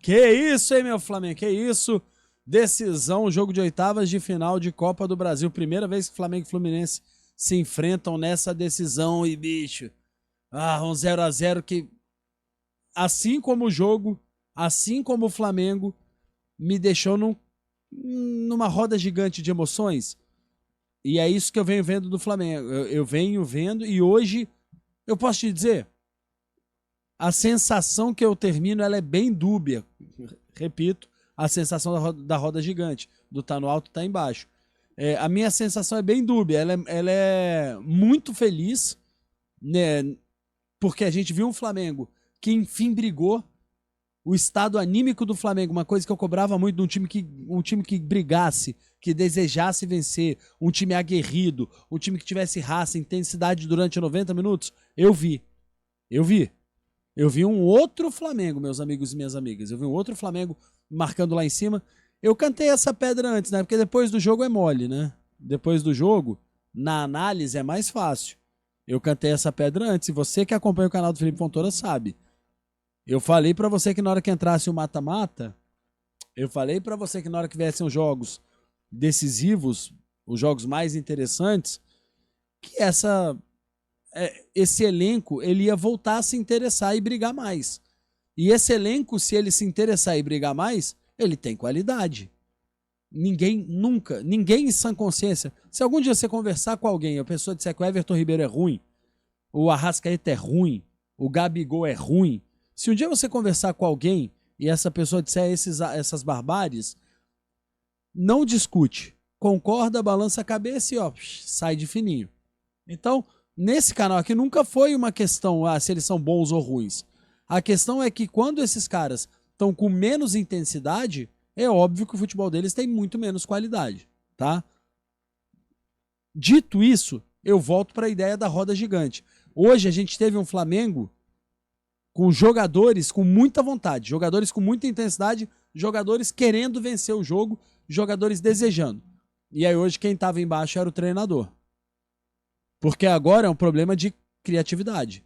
Que isso, hein, meu Flamengo? Que isso? Decisão, jogo de oitavas de final de Copa do Brasil. Primeira vez que Flamengo e Fluminense se enfrentam nessa decisão. E, bicho, um 0-0 que, assim como o jogo, assim como o Flamengo, me deixou numa roda gigante de emoções. E é isso que eu venho vendo do Flamengo. Eu venho vendo e hoje, eu posso te dizer, a sensação que eu termino, ela é bem dúbia. Repito, a sensação da roda gigante, do tá no alto, tá embaixo. A minha sensação é bem dúbia, ela é muito feliz, né, porque a gente viu um Flamengo que enfim brigou. O estado anímico do Flamengo, uma coisa que eu cobrava muito de um time que brigasse, que desejasse vencer, um time aguerrido, um time que tivesse raça, intensidade durante 90 minutos, eu vi um outro Flamengo, meus amigos e minhas amigas. Eu vi um outro Flamengo marcando lá em cima. Eu cantei essa pedra antes, né? Porque depois do jogo é mole, né? Depois do jogo, na análise é mais fácil. Eu cantei essa pedra antes. E você que acompanha o canal do Felipe Fontoura sabe. Eu falei pra você que na hora que entrasse o mata-mata, eu falei pra você que na hora que viessem os jogos decisivos, os jogos mais interessantes, que esse elenco ele ia voltar a se interessar e brigar mais. E esse elenco, se ele se interessar e brigar mais, ele tem qualidade. Ninguém em sã consciência, se algum dia você conversar com alguém, a pessoa disser que o Everton Ribeiro é ruim, o Arrascaeta é ruim, o Gabigol é ruim, se um dia você conversar com alguém e essa pessoa disser essas barbáries, não discute, concorda, balança a cabeça e sai de fininho. Então, nesse canal aqui nunca foi uma questão se eles são bons ou ruins. A questão é que quando esses caras estão com menos intensidade, é óbvio que o futebol deles tem muito menos qualidade, tá? Dito isso, eu volto para a ideia da roda gigante. Hoje a gente teve um Flamengo com jogadores com muita vontade, jogadores com muita intensidade, jogadores querendo vencer o jogo, jogadores desejando. E aí hoje quem estava embaixo era o treinador. Porque agora é um problema de criatividade.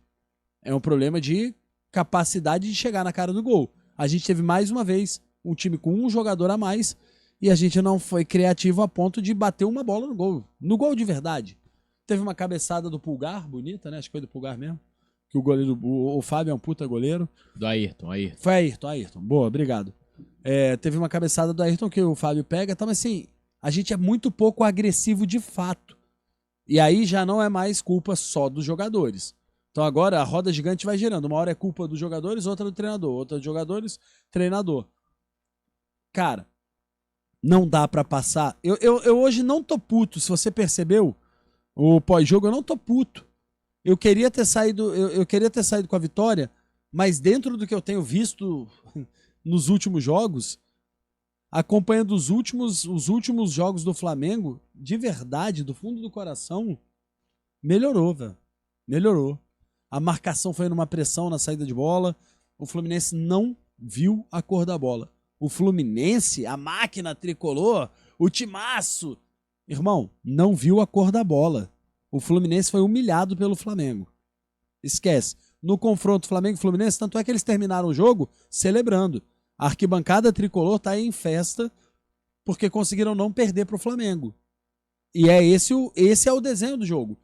É um problema de capacidade de chegar na cara do gol. A gente teve mais uma vez um time com um jogador a mais e a gente não foi criativo a ponto de bater uma bola no gol. No gol de verdade. Teve uma cabeçada do Pulgar, bonita, né? Acho que foi do Pulgar mesmo. Que o goleiro, o Fábio é um puta goleiro. Do Ayrton. Foi Ayrton. Boa, obrigado. Teve uma cabeçada do Ayrton que o Fábio pega, tá, mas assim, a gente é muito pouco agressivo de fato. E aí já não é mais culpa só dos jogadores. Então agora a roda gigante vai girando. Uma hora é culpa dos jogadores, outra do treinador. Outra dos jogadores, treinador. Cara, não dá pra passar. Eu hoje não tô puto. Se você percebeu, o pós-jogo eu não tô puto. Eu queria ter saído com a vitória, mas dentro do que eu tenho visto nos últimos jogos, acompanhando os últimos jogos do Flamengo, de verdade, do fundo do coração, melhorou, velho. Melhorou. A marcação foi numa pressão na saída de bola. O Fluminense não viu a cor da bola. O Fluminense, a máquina tricolor, o timaço, irmão, não viu a cor da bola. O Fluminense foi humilhado pelo Flamengo. Esquece. No confronto Flamengo e Fluminense, tanto é que eles terminaram o jogo celebrando. A arquibancada tricolor tá aí em festa porque conseguiram não perder para o Flamengo. E esse é o desenho do jogo.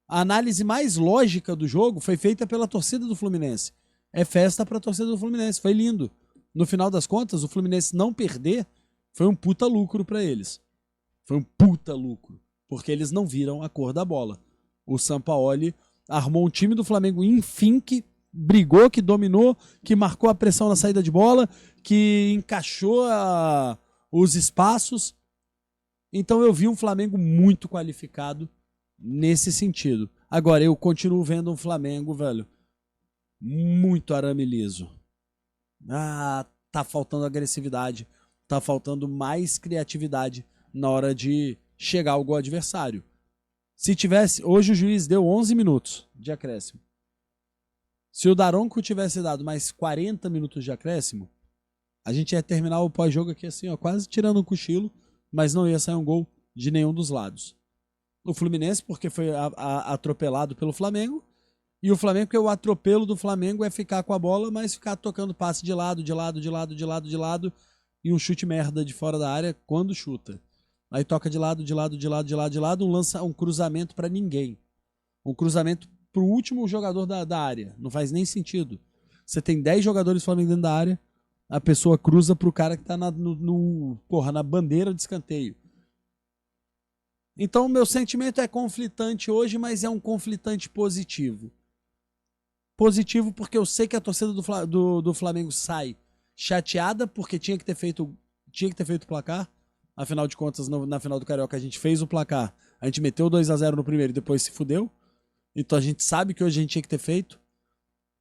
A análise mais lógica do jogo foi feita pela torcida do Fluminense. É festa para a torcida do Fluminense. Foi lindo. No final das contas, o Fluminense não perder foi um puta lucro para eles. Foi um puta lucro. Porque eles não viram a cor da bola. O Sampaoli armou um time do Flamengo, enfim, que brigou, que dominou, que marcou a pressão na saída de bola, que encaixou os espaços. Então eu vi um Flamengo muito qualificado nesse sentido. Agora, eu continuo vendo um Flamengo, velho, muito arame liso. Tá faltando agressividade, tá faltando mais criatividade na hora de chegar ao gol adversário. Se tivesse, hoje o juiz deu 11 minutos de acréscimo. Se o Daronco tivesse dado mais 40 minutos de acréscimo, a gente ia terminar o pós-jogo aqui assim, ó, quase tirando um cochilo, mas não ia sair um gol de nenhum dos lados. O Fluminense, porque foi atropelado pelo Flamengo, E o Flamengo, porque o atropelo do Flamengo é ficar com a bola, mas ficar tocando passe de lado, de lado, de lado, de lado, de lado, e um chute merda de fora da área quando chuta. Aí toca de lado, de lado, de lado, de lado, de lado, um cruzamento pra ninguém. Um cruzamento pro último jogador da área. Não faz nem sentido. Você tem 10 jogadores do Flamengo dentro da área, a pessoa cruza pro cara que tá na bandeira de escanteio. Então, meu sentimento é conflitante hoje, mas é um conflitante positivo. Positivo porque eu sei que a torcida do Flamengo sai chateada porque tinha que ter feito o placar. Afinal de contas, na final do Carioca a gente fez o placar. A gente meteu 2-0 no primeiro e depois se fudeu. Então a gente sabe que hoje a gente tinha que ter feito.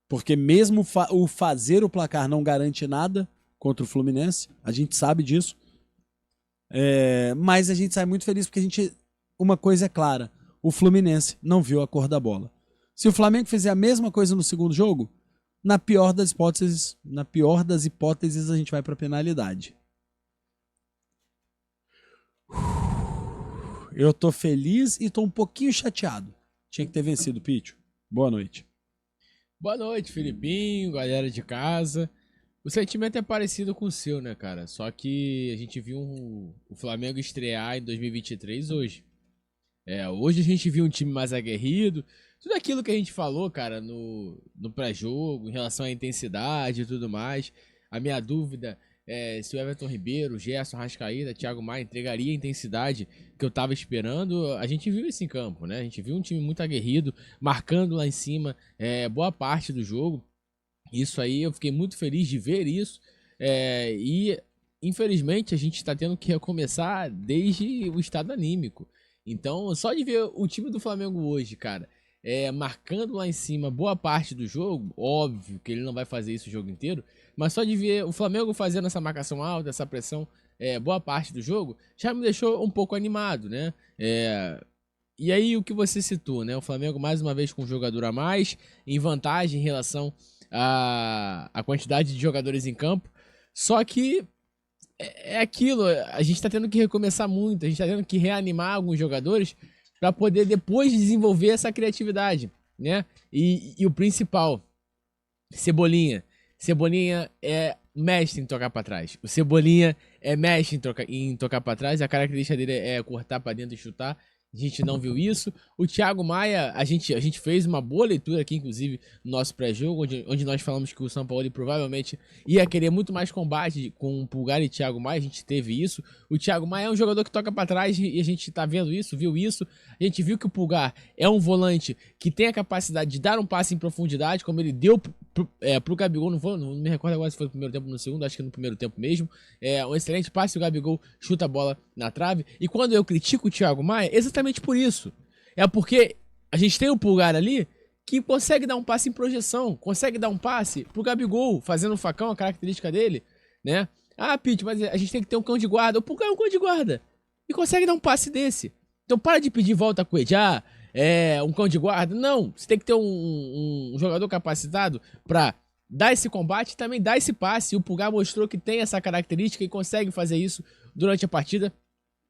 Porque mesmo o fazer o placar não garante nada contra o Fluminense. A gente sabe disso. Mas a gente sai muito feliz porque uma coisa é clara. O Fluminense não viu a cor da bola. Se o Flamengo fizer a mesma coisa no segundo jogo, na pior das hipóteses, a gente vai para penalidade. Eu tô feliz e tô um pouquinho chateado. Tinha que ter vencido, Pítio. Boa noite. Boa noite, Felipinho, galera de casa. O sentimento é parecido com o seu, né, cara? Só que a gente viu o Flamengo estrear em 2023 hoje. Hoje a gente viu um time mais aguerrido. Tudo aquilo que a gente falou, cara, no pré-jogo, em relação à intensidade e tudo mais. A minha dúvida é se o Everton Ribeiro, Gerson, Arrascaeta, Thiago Maia entregaria a intensidade que eu tava esperando. A gente viu isso em campo, né? A gente viu um time muito aguerrido, marcando lá em cima boa parte do jogo. Isso aí, eu fiquei muito feliz de ver isso. E, infelizmente, a gente está tendo que recomeçar desde o estado anímico. Então, só de ver o time do Flamengo hoje, cara, marcando lá em cima boa parte do jogo, óbvio que ele não vai fazer isso o jogo inteiro, mas só de ver o Flamengo fazendo essa marcação alta, essa pressão, boa parte do jogo, já me deixou um pouco animado, né? E aí o que você citou, né? O Flamengo mais uma vez com um jogador a mais, em vantagem em relação à quantidade de jogadores em campo, só que é aquilo, a gente tá tendo que recomeçar muito, a gente tá tendo que reanimar alguns jogadores para poder depois desenvolver essa criatividade, né? E o principal, Cebolinha. Cebolinha é mestre em tocar para trás. O Cebolinha é mestre em tocar para trás. A característica dele é cortar para dentro e chutar. A gente não viu isso. O Thiago Maia, a gente fez uma boa leitura aqui, inclusive, no nosso pré-jogo, onde nós falamos que o São Paulo provavelmente ia querer muito mais combate com o Pulgar e Thiago Maia. A gente teve isso. O Thiago Maia é um jogador que toca para trás e a gente tá vendo isso, viu isso. A gente viu que o Pulgar é um volante que tem a capacidade de dar um passe em profundidade, como ele deu pro Gabigol. Não me recordo agora se foi no primeiro tempo ou no segundo, acho que no primeiro tempo mesmo. Um excelente passe, o Gabigol chuta a bola na trave. E quando eu critico o Thiago Maia, exatamente por isso. É porque a gente tem o Pulgar ali que consegue dar um passe em projeção, consegue dar um passe pro Gabigol, fazendo um facão, a característica dele, né? Ah, Pete, mas a gente tem que ter um cão de guarda. O Pulgar é um cão de guarda e consegue dar um passe desse. Então para de pedir volta com o Edjar, um cão de guarda. Não, você tem que ter um jogador capacitado para dar esse combate e também dar esse passe. E o Pulgar mostrou que tem essa característica e consegue fazer isso durante a partida.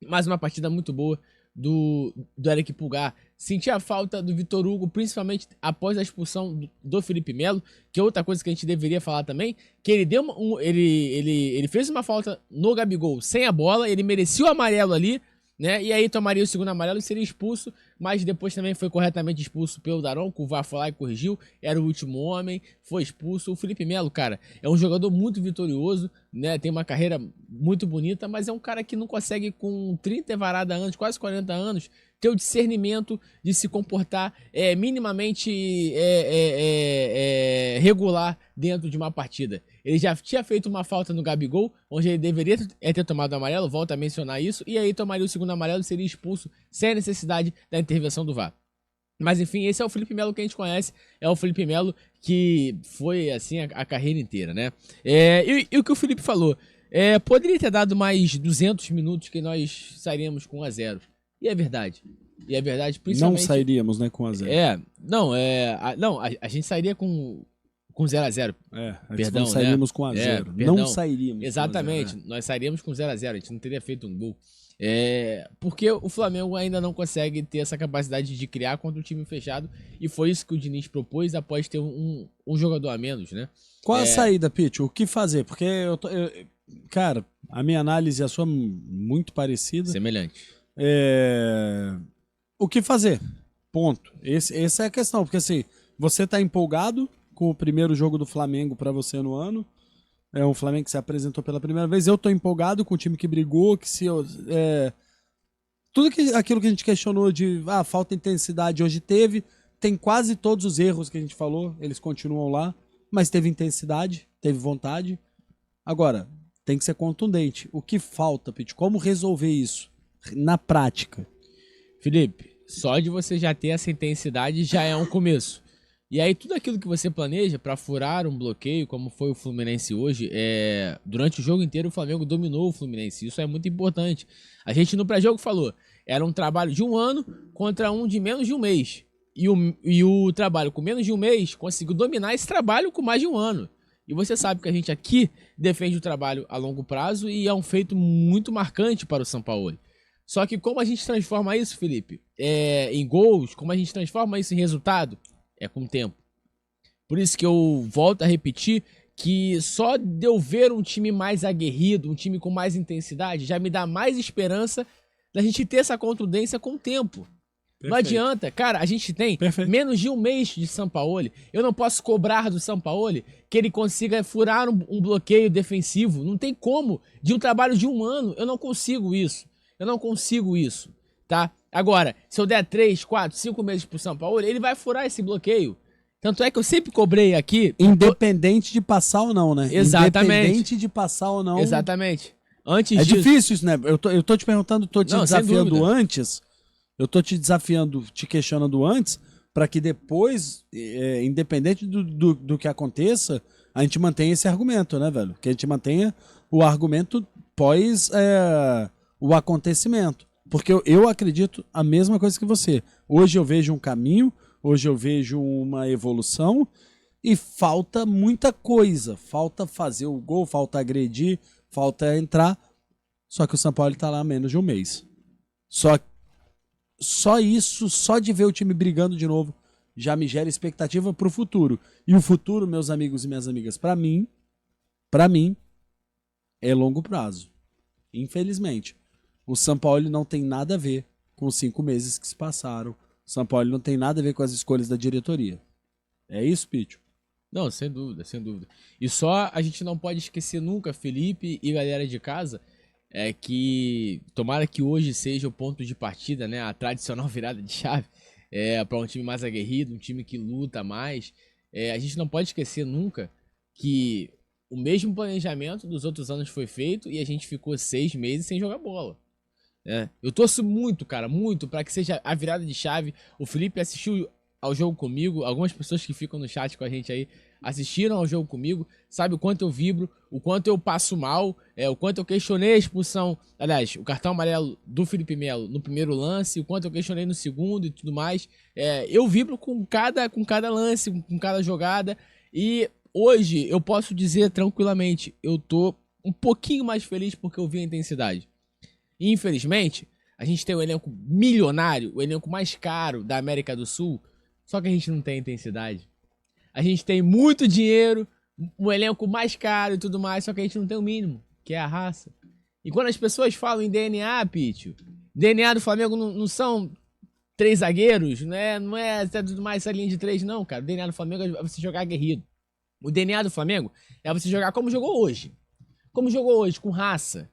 Mais uma partida muito boa do Eric Pulgar. Senti a falta do Vitor Hugo, principalmente após a expulsão do Felipe Melo, que é outra coisa que a gente deveria falar também, que ele deu ele fez uma falta no Gabigol sem a bola, ele merecia o amarelo ali, né? E aí tomaria o segundo amarelo e seria expulso, mas depois também foi corretamente expulso pelo Daronco. O VAR foi lá e corrigiu, era o último homem, foi expulso. O Felipe Melo, cara, é um jogador muito vitorioso, né? Tem uma carreira muito bonita, mas é um cara que não consegue, com 30 e varada anos, quase 40 anos, ter o discernimento de se comportar minimamente regular dentro de uma partida. Ele já tinha feito uma falta no Gabigol, onde ele deveria ter tomado o amarelo, volta a mencionar isso, e aí tomaria o segundo amarelo e seria expulso sem a necessidade da intervenção do VAR. Mas enfim, esse é o Felipe Melo que a gente conhece, é o Felipe Melo que foi assim a carreira inteira, né? E o que o Felipe falou, poderia ter dado mais 200 minutos que nós sairíamos com 1-0. E é verdade. Principalmente... Não sairíamos, né, com 1-0. A gente sairia com 0-0. Perdão, não sairíamos com 1-0. Não sairíamos. Exatamente, nós sairíamos com 0-0, a gente não teria feito um gol. Porque o Flamengo ainda não consegue ter essa capacidade de criar contra o time fechado, e foi isso que o Diniz propôs após ter um jogador a menos, né? Qual a saída, Pitch? O que fazer? Porque cara, a minha análise e a sua muito parecida. Semelhante. O que fazer? Ponto. Essa é a questão, porque assim, você tá empolgado com o primeiro jogo do Flamengo pra você no ano. É um Flamengo que se apresentou pela primeira vez. Eu tô empolgado com o time que brigou, que se... tudo aquilo que a gente questionou de falta de intensidade hoje teve. Tem quase todos os erros que a gente falou, eles continuam lá. Mas teve intensidade, teve vontade. Agora, tem que ser contundente. O que falta, Pete? Como resolver isso na prática? Felipe, só de você já ter essa intensidade já é um começo. E aí tudo aquilo que você planeja para furar um bloqueio, como foi o Fluminense hoje, durante o jogo inteiro o Flamengo dominou o Fluminense. Isso é muito importante. A gente no pré-jogo falou, era um trabalho de um ano contra um de menos de um mês. E o trabalho com menos de um mês conseguiu dominar esse trabalho com mais de um ano. E você sabe que a gente aqui defende o trabalho a longo prazo e é um feito muito marcante para o Sampaoli. Só que como a gente transforma isso, Felipe, em gols, como a gente transforma isso em resultado, é com o tempo. Por isso que eu volto a repetir que só de eu ver um time mais aguerrido, um time com mais intensidade, já me dá mais esperança da gente ter essa contundência com o tempo. Perfeito. Não adianta, cara, a gente tem menos de um mês de Sampaoli. Eu não posso cobrar do Sampaoli que ele consiga furar um bloqueio defensivo. Não tem como. De um trabalho de um ano, eu não consigo isso. Tá? Agora, se eu der 3, 4, 5 meses pro Sampaoli, ele vai furar esse bloqueio. Tanto é que eu sempre cobrei aqui... Independente de passar ou não, né? Exatamente. Independente de passar ou não. Exatamente. Antes disso... difícil isso, né? Eu tô te perguntando, tô te desafiando antes... Eu tô te desafiando, te questionando antes, para que depois, independente do que aconteça, a gente mantenha esse argumento, né, velho? Que a gente mantenha o argumento pós o acontecimento. Porque eu acredito a mesma coisa que você. Hoje eu vejo um caminho, hoje eu vejo uma evolução e falta muita coisa. Falta fazer o gol, falta agredir, falta entrar. Só que o São Paulo tá lá há menos de um mês. Só isso, só de ver o time brigando de novo, já me gera expectativa pro futuro. E o futuro, meus amigos e minhas amigas, pra mim, é longo prazo. Infelizmente. O São Paulo não tem nada a ver com os 5 meses que se passaram. O São Paulo não tem nada a ver com as escolhas da diretoria. É isso, Pítio? Não, sem dúvida, sem dúvida. E só a gente não pode esquecer nunca, Felipe e galera de casa, que tomara que hoje seja o ponto de partida, né, a tradicional virada de chave, para um time mais aguerrido, um time que luta mais. A gente não pode esquecer nunca que o mesmo planejamento dos outros anos foi feito e a gente ficou 6 meses sem jogar bola. Eu torço muito, cara, muito, para que seja a virada de chave. O Felipe assistiu ao jogo comigo, algumas pessoas que ficam no chat com a gente aí assistiram ao jogo comigo, sabe o quanto eu vibro, o quanto eu passo mal, o quanto eu questionei a expulsão, aliás, o cartão amarelo do Felipe Melo no primeiro lance, o quanto eu questionei no segundo e tudo mais. Eu vibro com cada lance, com cada jogada, e hoje eu posso dizer tranquilamente, eu tô um pouquinho mais feliz porque eu vi a intensidade. E, infelizmente, a gente tem o elenco milionário, o elenco mais caro da América do Sul, só que a gente não tem intensidade. A gente tem muito dinheiro, um elenco mais caro e tudo mais, só que a gente não tem o mínimo, que é a raça. E quando as pessoas falam em DNA, Pítio, DNA do Flamengo não são 3 zagueiros, né? Não é tudo mais essa linha de 3, não, cara. O DNA do Flamengo é você jogar aguerrido. O DNA do Flamengo é você jogar como jogou hoje. Como jogou hoje, com raça.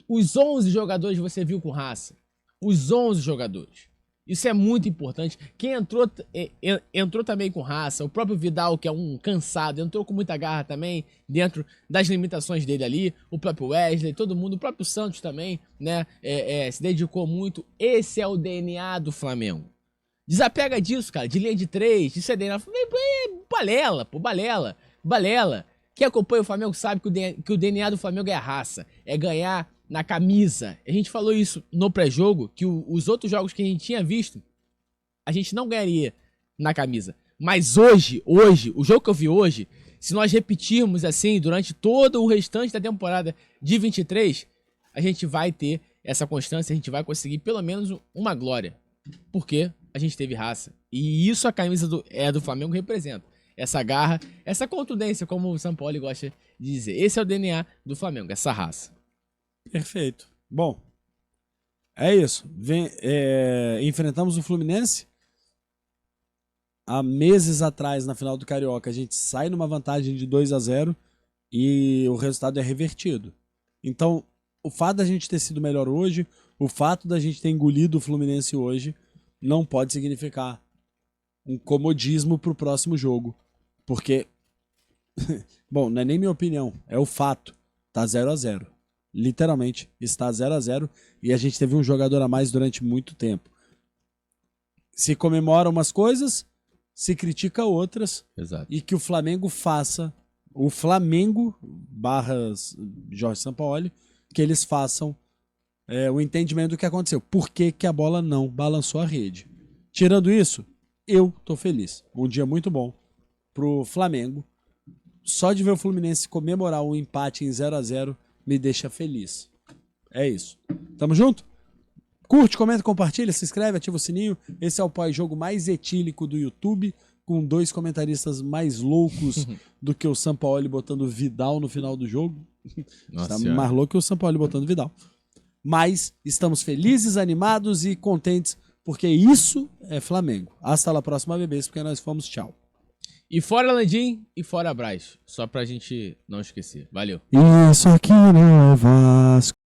Os 11 jogadores você viu com raça. Os 11 jogadores. Isso é muito importante. Quem entrou também com raça, o próprio Vidal, que é um cansado, entrou com muita garra também, dentro das limitações dele ali, o próprio Wesley, todo mundo, o próprio Santos também, né, se dedicou muito. Esse é o DNA do Flamengo. Desapega disso, cara, de linha de 3, isso é DNA. Balela, pô, balela. Quem acompanha o Flamengo sabe que o DNA do Flamengo é a raça, é ganhar na camisa. A gente falou isso no pré-jogo, que os outros jogos que a gente tinha visto, a gente não ganharia na camisa. Mas hoje, o jogo que eu vi hoje, se nós repetirmos assim durante todo o restante da temporada de 23, a gente vai ter essa constância, a gente vai conseguir pelo menos uma glória. Porque a gente teve raça. E isso a camisa do Flamengo representa. Essa garra, essa contundência, como o Sampaoli gosta de dizer. Esse é o DNA do Flamengo, essa raça. Perfeito. Bom, é isso. Enfrentamos o Fluminense. Há meses atrás, na final do Carioca, a gente sai numa vantagem de 2-0 e o resultado é revertido. Então, o fato da gente ter sido melhor hoje, o fato da gente ter engolido o Fluminense hoje, não pode significar um comodismo pro próximo jogo. Porque, bom, não é nem minha opinião, é o fato. Tá 0-0. Literalmente, está 0-0 e a gente teve um jogador a mais durante muito tempo. Se comemora umas coisas, se critica outras. Exato. E que o Flamengo faça, o Flamengo barras Jorge Sampaoli, que eles façam o entendimento do que aconteceu. Por que que a bola não balançou a rede? Tirando isso, eu tô feliz. Um dia muito bom pro Flamengo. Só de ver o Fluminense comemorar um empate em 0-0 me deixa feliz. É isso. Tamo junto? Curte, comenta, compartilha, se inscreve, ativa o sininho. Esse é o pós-jogo mais etílico do YouTube, com 2 comentaristas mais loucos do que o Sampaoli botando Vidal no final do jogo. Nossa Está mais louco que o Sampaoli botando Vidal. Mas estamos felizes, animados e contentes, porque isso é Flamengo. Hasta la próxima, bebês, porque nós fomos. Tchau. E fora Landim e fora Braz. Só pra gente não esquecer. Valeu. Isso aqui não é Vasco.